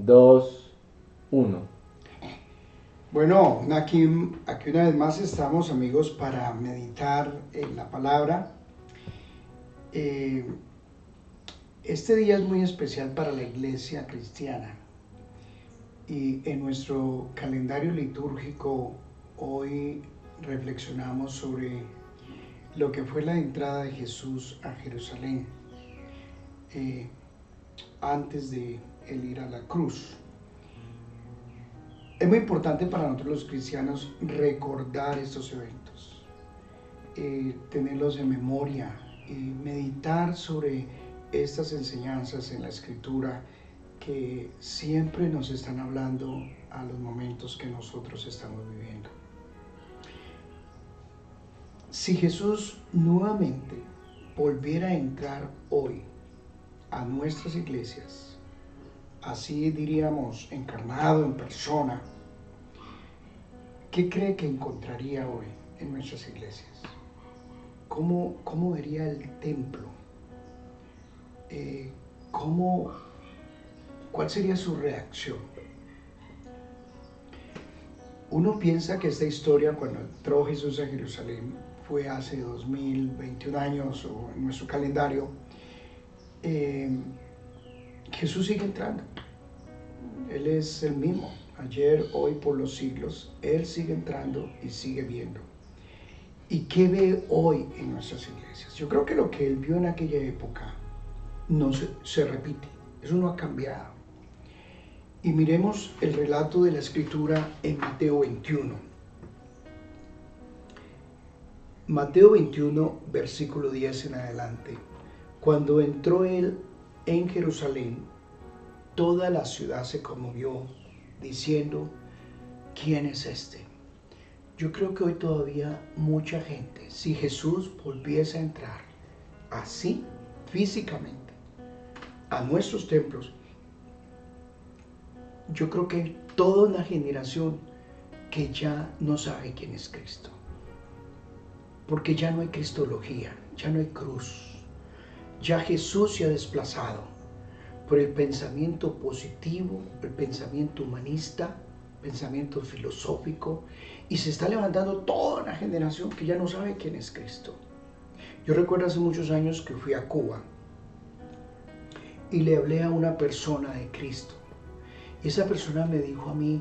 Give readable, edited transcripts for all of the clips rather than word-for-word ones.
2, 1. Bueno, aquí una vez más estamos, amigos, para meditar en la palabra. Este día es muy especial para la iglesia cristiana y en nuestro calendario litúrgico hoy reflexionamos sobre lo que fue la entrada de Jesús a Jerusalén antes de él ir a la cruz. Es muy importante para nosotros los cristianos recordar estos eventos, tenerlos en memoria y meditar sobre estas enseñanzas en la Escritura que siempre nos están hablando a los momentos que nosotros estamos viviendo. Si Jesús nuevamente volviera a entrar hoy a nuestras iglesias, así diríamos, encarnado en persona, ¿qué cree que encontraría hoy en nuestras iglesias? ¿Cómo vería el templo? ¿Cuál sería su reacción? Uno piensa que esta historia, cuando entró Jesús a Jerusalén, fue hace 2021 años o en nuestro calendario. Jesús sigue entrando. Él es el mismo, ayer, hoy, por los siglos. Él sigue entrando y sigue viendo. ¿Y qué ve hoy en nuestras iglesias? Yo creo que lo que Él vio en aquella época no se repite. Eso no ha cambiado. Y miremos el relato de la Escritura en Mateo 21. Mateo 21, versículo 10 en adelante. Cuando entró Él en Jerusalén, toda la ciudad se conmovió, diciendo, ¿quién es este? Yo creo que hoy todavía mucha gente, si Jesús volviese a entrar así, físicamente, a nuestros templos, yo creo que hay toda una generación que ya no sabe quién es Cristo. Porque ya no hay cristología, ya no hay cruz. Ya Jesús se ha desplazado por el pensamiento positivo, el pensamiento humanista, pensamiento filosófico, y se está levantando toda una generación que ya no sabe quién es Cristo. Yo recuerdo hace muchos años que fui a Cuba y le hablé a una persona de Cristo. Y esa persona me dijo a mí,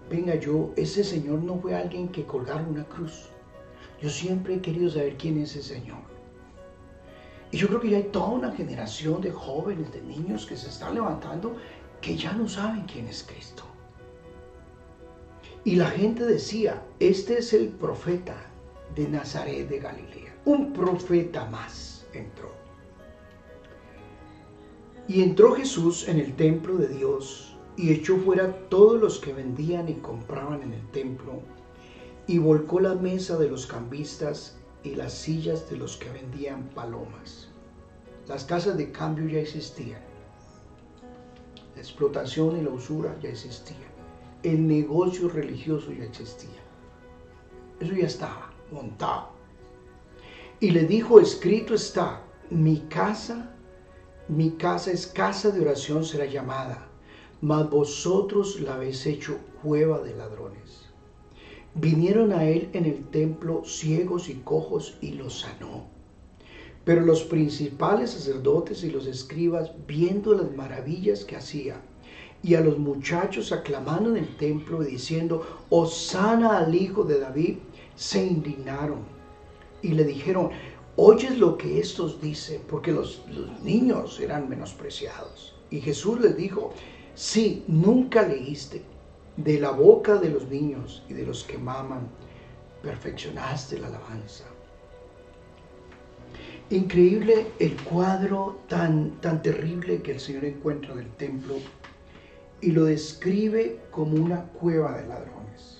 venga, ese Señor no fue alguien que colgaron una cruz. Yo siempre he querido saber quién es ese Señor. Y yo creo que ya hay toda una generación de jóvenes, de niños que se están levantando que ya no saben quién es Cristo. Y la gente decía, este es el profeta de Nazaret de Galilea. Un profeta más entró. Y entró Jesús en el templo de Dios y echó fuera todos los que vendían y compraban en el templo y volcó la mesa de los cambistas y las sillas de los que vendían palomas. Las casas de cambio ya existían. La explotación y la usura ya existían. El negocio religioso ya existía. Eso ya estaba montado. Y le dijo, escrito está, mi casa es casa de oración será llamada, mas vosotros la habéis hecho cueva de ladrones. Vinieron a él en el templo ciegos y cojos y los sanó. Pero los principales sacerdotes y los escribas, viendo las maravillas que hacía, y a los muchachos aclamando en el templo y diciendo, Hosana al Hijo de David, se indignaron y le dijeron, ¿oyes lo que estos dicen? Porque los niños eran menospreciados. Y Jesús les dijo, sí, nunca leíste. De la boca de los niños y de los que maman, perfeccionaste la alabanza. Increíble el cuadro tan terrible que el Señor encuentra del templo y lo describe como una cueva de ladrones.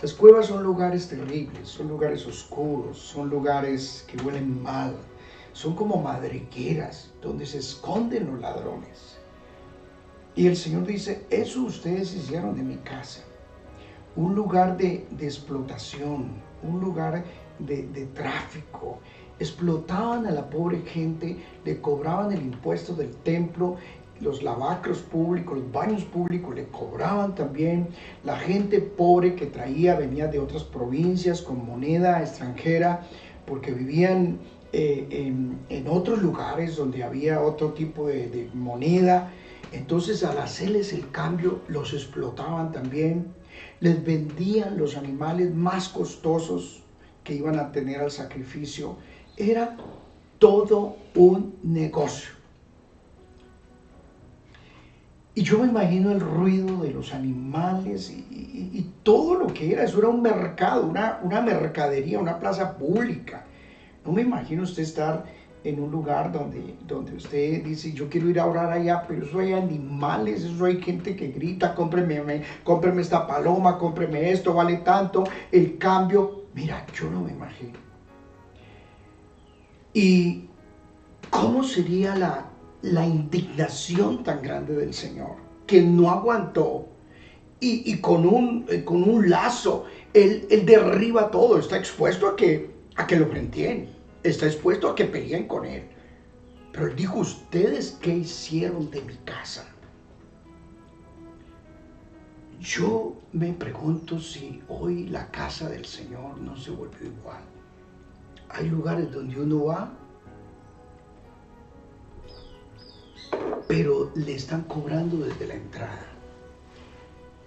Las cuevas son lugares terribles, son lugares oscuros, son lugares que huelen mal, son como madrigueras donde se esconden los ladrones. Y el Señor dice, eso ustedes hicieron de mi casa, un lugar de explotación, un lugar de tráfico. Explotaban a la pobre gente, le cobraban el impuesto del templo, los lavacros públicos, los baños públicos, le cobraban también. La gente pobre que venía de otras provincias con moneda extranjera, porque vivían en otros lugares donde había otro tipo de moneda. Entonces, al hacerles el cambio, los explotaban también. Les vendían los animales más costosos que iban a tener al sacrificio. Era todo un negocio. Y yo me imagino el ruido de los animales y todo lo que era. Eso era un mercado, una mercadería, una plaza pública. No me imagino usted estar en un lugar donde usted dice, yo quiero ir a orar allá, pero eso hay animales, eso hay gente que grita, cómpreme esta paloma, cómpreme esto, vale tanto, el cambio. Mira, yo no me imagino. ¿Y cómo sería la indignación tan grande del Señor? Que no aguantó y con un lazo, él derriba todo, está expuesto a que lo prendien, está expuesto a que peleen con él. Pero él dijo, ¿ustedes qué hicieron de mi casa? Yo me pregunto si hoy la casa del Señor no se volvió igual. Hay lugares donde uno va, pero le están cobrando desde la entrada.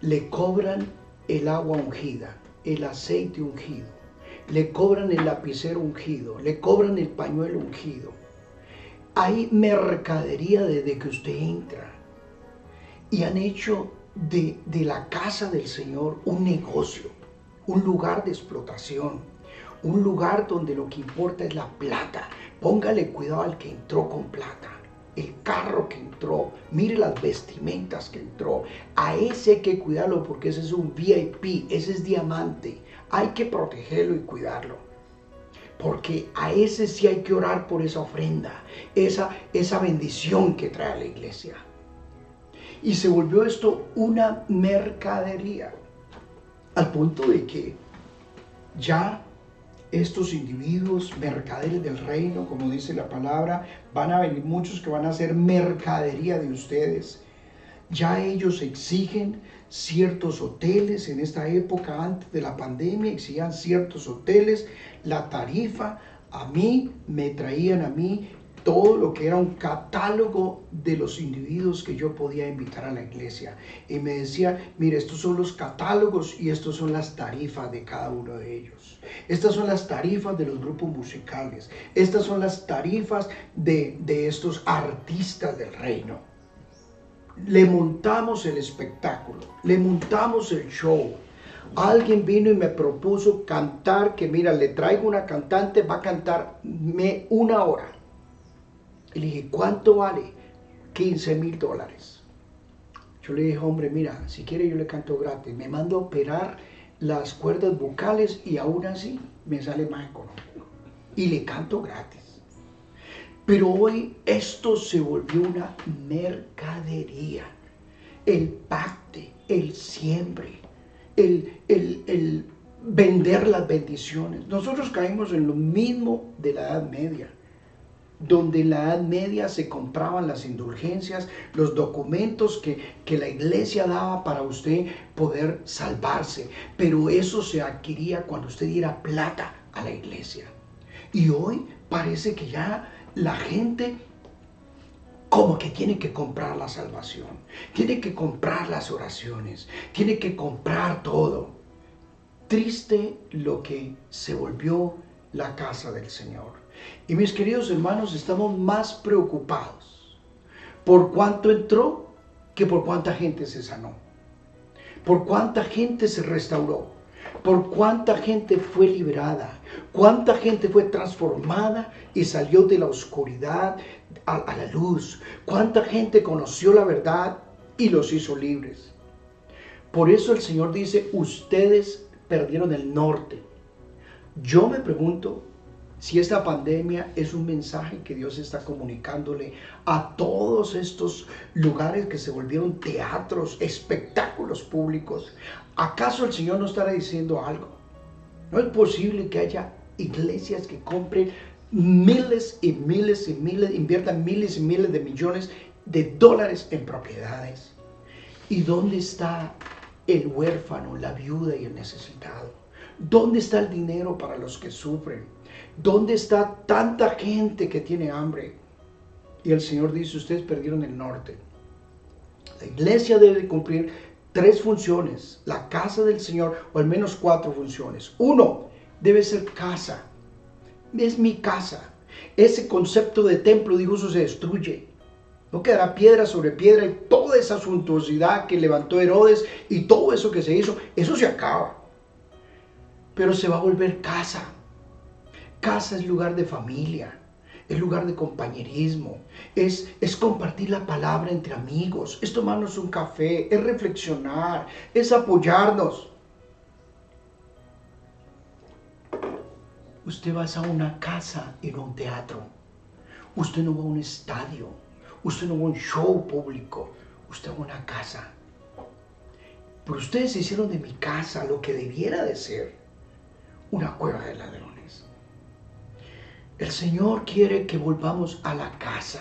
Le cobran el agua ungida, el aceite ungido, le cobran el lapicero ungido, le cobran el pañuelo ungido. Hay mercadería desde que usted entra y han hecho de la casa del Señor un negocio, un lugar de explotación, un lugar donde lo que importa es la plata. Póngale cuidado al que entró con plata, el carro que entró, mire las vestimentas que entró. A ese hay que cuidarlo porque ese es un VIP, ese es diamante. Hay que protegerlo y cuidarlo, porque a ese sí hay que orar por esa ofrenda, esa bendición que trae a la iglesia. Y se volvió esto una mercadería, al punto de que ya estos individuos, mercaderes del reino, como dice la palabra, van a venir muchos que van a hacer mercadería de ustedes. Ya ellos exigen ciertos hoteles en esta época, antes de la pandemia, exigían ciertos hoteles, la tarifa. A mí me traían todo lo que era un catálogo de los individuos que yo podía invitar a la iglesia. Y me decía, mire, estos son los catálogos y estos son las tarifas de cada uno de ellos. Estas son las tarifas de los grupos musicales. Estas son las tarifas de estos artistas del reino. Le montamos el espectáculo, le montamos el show. Alguien vino y me propuso cantar, que mira, le traigo una cantante, va a cantarme 1 hora. Y le dije, ¿cuánto vale? $15,000. Yo le dije, hombre, mira, si quiere yo le canto gratis. Me mando a operar las cuerdas vocales y aún así me sale más económico. Y le canto gratis. Pero hoy esto se volvió una mercadería. El pacte, el siembre, el vender las bendiciones. Nosotros caímos en lo mismo de la Edad Media, donde en la Edad Media se compraban las indulgencias, los documentos que la iglesia daba para usted poder salvarse. Pero eso se adquiría cuando usted diera plata a la iglesia. Y hoy parece que ya la gente como que tiene que comprar la salvación, tiene que comprar las oraciones, tiene que comprar todo. Triste lo que se volvió la casa del Señor. Y mis queridos hermanos, estamos más preocupados por cuánto entró que por cuánta gente se sanó, por cuánta gente se restauró, por cuánta gente fue liberada, cuánta gente fue transformada y salió de la oscuridad a la luz, cuánta gente conoció la verdad y los hizo libres. Por eso el Señor dice, ustedes perdieron el norte. Yo me pregunto si esta pandemia es un mensaje que Dios está comunicándole a todos estos lugares que se volvieron teatros, espectáculos públicos. ¿Acaso el Señor no estará diciendo algo? No es posible que haya iglesias que compren miles y miles y miles, inviertan miles y miles de millones de dólares en propiedades. ¿Y dónde está el huérfano, la viuda y el necesitado? ¿Dónde está el dinero para los que sufren? ¿Dónde está tanta gente que tiene hambre? Y el Señor dice, ustedes perdieron el norte. La iglesia debe cumplir 3 funciones. La casa del Señor, o al menos 4 funciones. 1, debe ser casa. Es mi casa. Ese concepto de templo, dijo, eso se destruye. No quedará piedra sobre piedra y toda esa suntuosidad que levantó Herodes y todo eso que se hizo, eso se acaba. Pero se va a volver casa. Casa es lugar de familia, es lugar de compañerismo, es compartir la palabra entre amigos, es tomarnos un café, es reflexionar, es apoyarnos. Usted va a una casa y no a un teatro. Usted no va a un estadio. Usted no va a un show público. Usted va a una casa. Pero ustedes hicieron de mi casa lo que debiera de ser una cueva de ladrones. El Señor quiere que volvamos a la casa,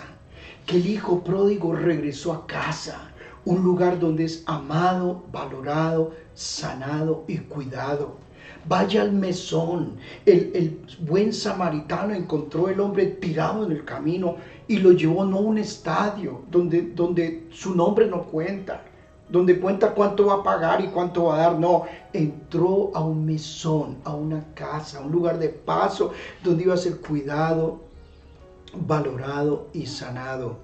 que el hijo pródigo regresó a casa, un lugar donde es amado, valorado, sanado y cuidado. Vaya al mesón. El buen samaritano encontró el hombre tirado en el camino y lo llevó no a un estadio donde su nombre no cuenta, donde cuenta cuánto va a pagar y cuánto va a dar. No, entró a un mesón, a una casa, a un lugar de paso donde iba a ser cuidado, valorado y sanado.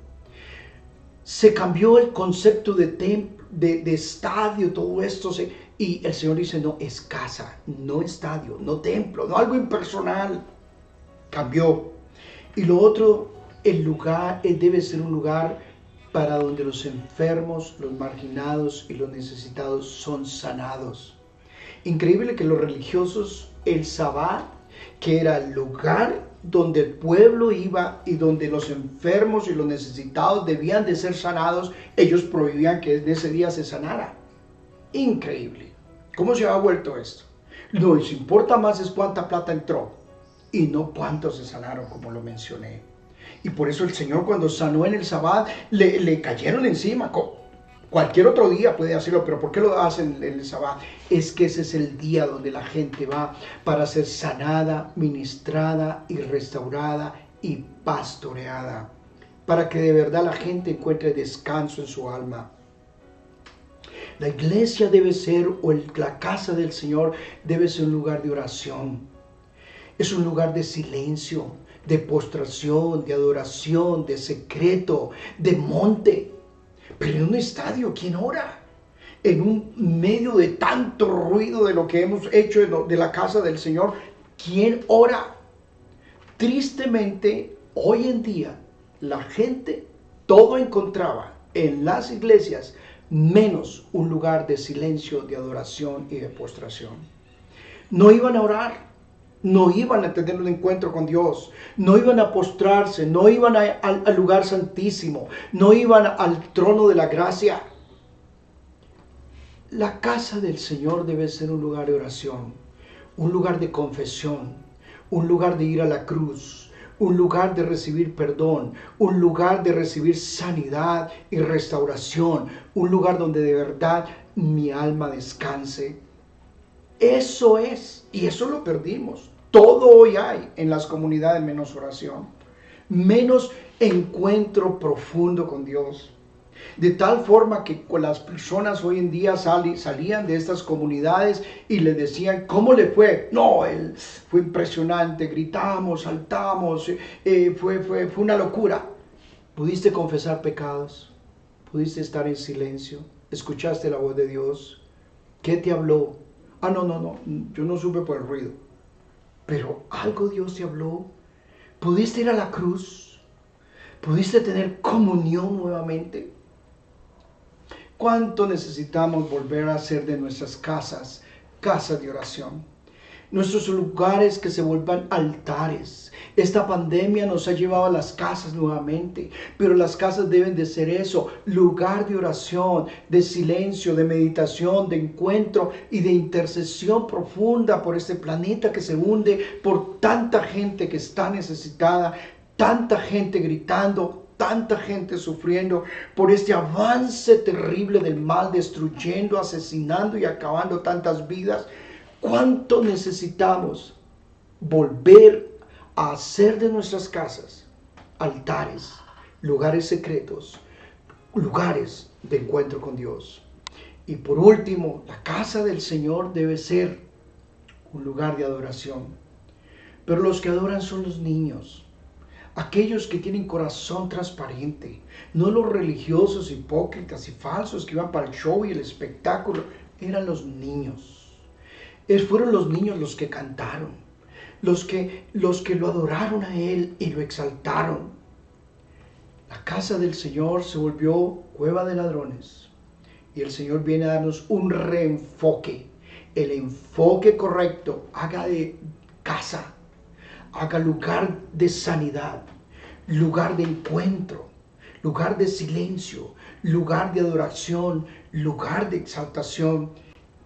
Se cambió el concepto de estadio, todo esto y el Señor dice, no, es casa, no estadio, no templo, no algo impersonal. Cambió. Y lo otro, el lugar debe ser un lugar para donde los enfermos, los marginados y los necesitados son sanados. Increíble que los religiosos, el Sabbat, que era el lugar donde el pueblo iba y donde los enfermos y los necesitados debían de ser sanados, ellos prohibían que en ese día se sanara. Increíble. ¿Cómo se ha vuelto esto? Lo que importa más es cuánta plata entró y no cuántos se sanaron, como lo mencioné. Y por eso el Señor, cuando sanó en el Sabbat, le cayeron encima. Cualquier otro día puede hacerlo, pero ¿por qué lo hacen en el Sabbat? Es que ese es el día donde la gente va para ser sanada, ministrada y restaurada y pastoreada, para que de verdad la gente encuentre descanso en su alma. La iglesia debe ser, la casa del Señor debe ser un lugar de oración. Es un lugar de silencio, de postración, de adoración, de secreto, de monte. Pero en un estadio, ¿quién ora? En un medio de tanto ruido de lo que hemos hecho de la casa del Señor, ¿quién ora? Tristemente, hoy en día, la gente todo encontraba en las iglesias, menos un lugar de silencio, de adoración y de postración. No iban a orar, no iban a tener un encuentro con Dios, no iban a postrarse, no iban al lugar santísimo, no iban al trono de la gracia. La casa del Señor debe ser un lugar de oración, un lugar de confesión, un lugar de ir a la cruz, un lugar de recibir perdón, un lugar de recibir sanidad y restauración, un lugar donde de verdad mi alma descanse. Eso es, y eso lo perdimos. Todo hoy hay en las comunidades menos oración, menos encuentro profundo con Dios. De tal forma que las personas hoy en día salían de estas comunidades y les decían, ¿cómo le fue? No, fue impresionante, gritamos, saltamos, fue una locura. ¿Pudiste confesar pecados? ¿Pudiste estar en silencio? ¿Escuchaste la voz de Dios? ¿Qué te habló? No, yo no supe por el ruido. Pero algo Dios te habló. ¿Pudiste ir a la cruz? ¿Pudiste tener comunión nuevamente? ¿Cuánto necesitamos volver a hacer de nuestras casas de oración? Nuestros lugares que se vuelvan altares. Esta pandemia nos ha llevado a las casas nuevamente, pero las casas deben de ser eso, lugar de oración, de silencio, de meditación, de encuentro y de intercesión profunda por este planeta que se hunde, por tanta gente que está necesitada, tanta gente gritando, tanta gente sufriendo por este avance terrible del mal, destruyendo, asesinando y acabando tantas vidas. ¿Cuánto necesitamos volver a hacer de nuestras casas altares, lugares secretos, lugares de encuentro con Dios? Y por último, la casa del Señor debe ser un lugar de adoración. Pero los que adoran son los niños, aquellos que tienen corazón transparente, no los religiosos hipócritas y falsos que iban para el show y el espectáculo. Eran los niños. Fueron los niños los que cantaron, los que lo adoraron a Él y lo exaltaron. La casa del Señor se volvió cueva de ladrones y el Señor viene a darnos un reenfoque. El enfoque correcto: haga de casa, haga lugar de sanidad, lugar de encuentro, lugar de silencio, lugar de adoración, lugar de exaltación.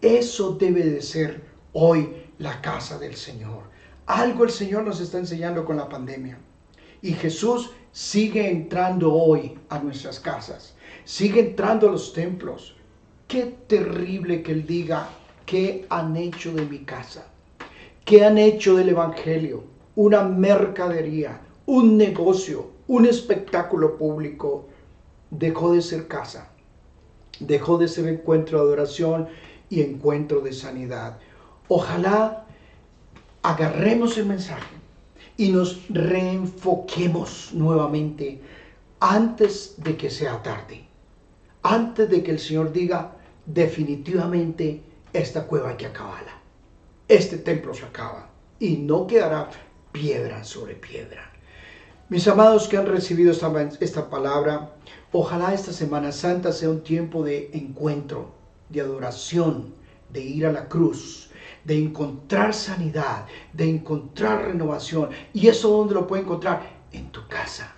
Eso debe de ser hoy la casa del Señor. Algo el Señor nos está enseñando con la pandemia. Y Jesús sigue entrando hoy a nuestras casas, sigue entrando a los templos. Qué terrible que Él diga: ¿qué han hecho de mi casa? ¿Qué han hecho del Evangelio? Una mercadería, un negocio, un espectáculo público. Dejó de ser casa, dejó de ser encuentro de adoración y encuentro de sanidad. Ojalá agarremos el mensaje y nos reenfoquemos nuevamente antes de que sea tarde, antes de que el Señor diga: definitivamente esta cueva hay que acabarla, este templo se acaba y no quedará piedra sobre piedra. Mis amados que han recibido esta palabra, ojalá esta Semana Santa sea un tiempo de encuentro, de adoración, de ir a la cruz, de encontrar sanidad, de encontrar renovación. ¿Y eso dónde lo puede encontrar? En tu casa,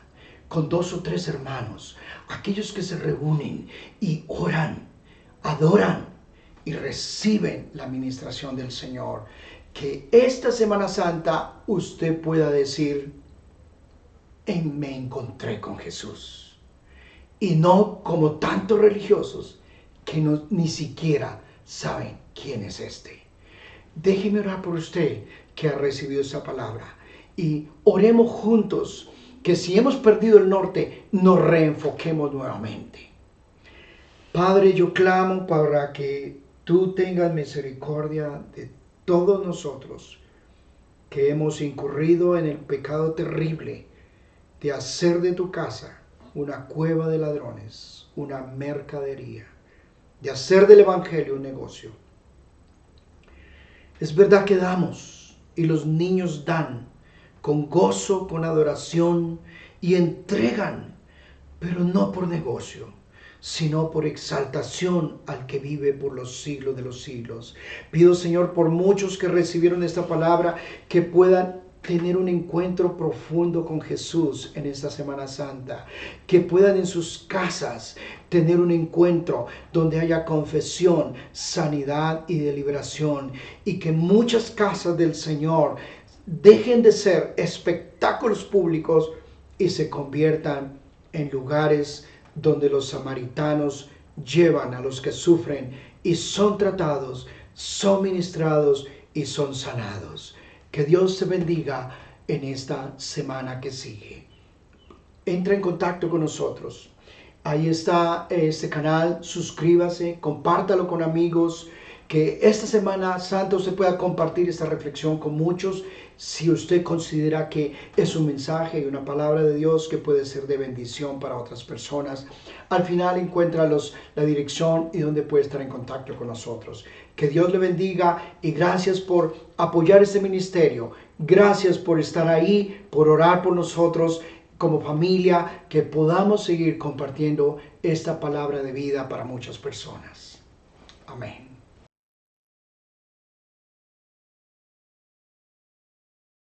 con 2 o 3 hermanos, aquellos que se reúnen y oran, adoran y reciben la administración del Señor. Que esta Semana Santa usted pueda decir: me encontré con Jesús. Y no como tantos religiosos que ni siquiera saben quién es este. Déjeme orar por usted que ha recibido esa palabra. Y oremos juntos que si hemos perdido el norte, nos reenfoquemos nuevamente. Padre, yo clamo para que tú tengas misericordia de todos nosotros que hemos incurrido en el pecado terrible de hacer de tu casa una cueva de ladrones, una mercadería, de hacer del Evangelio un negocio. Es verdad que damos y los niños dan con gozo, con adoración y entregan, pero no por negocio, sino por exaltación al que vive por los siglos de los siglos. Pido, Señor, por muchos que recibieron esta palabra, que puedan tener un encuentro profundo con Jesús en esta Semana Santa, que puedan en sus casas tener un encuentro donde haya confesión, sanidad y liberación, y que muchas casas del Señor dejen de ser espectáculos públicos y se conviertan en lugares donde los samaritanos llevan a los que sufren y son tratados, son ministrados y son sanados. Que Dios te bendiga en esta semana que sigue. Entra en contacto con nosotros. Ahí está este canal, suscríbase, compártalo con amigos. Que esta Semana Santa usted pueda compartir esta reflexión con muchos, si usted considera que es un mensaje y una palabra de Dios que puede ser de bendición para otras personas. Al final encuentra la dirección y donde puede estar en contacto con nosotros. Que Dios le bendiga y gracias por apoyar este ministerio. Gracias por estar ahí, por orar por nosotros como familia, que podamos seguir compartiendo esta palabra de vida para muchas personas. Amén.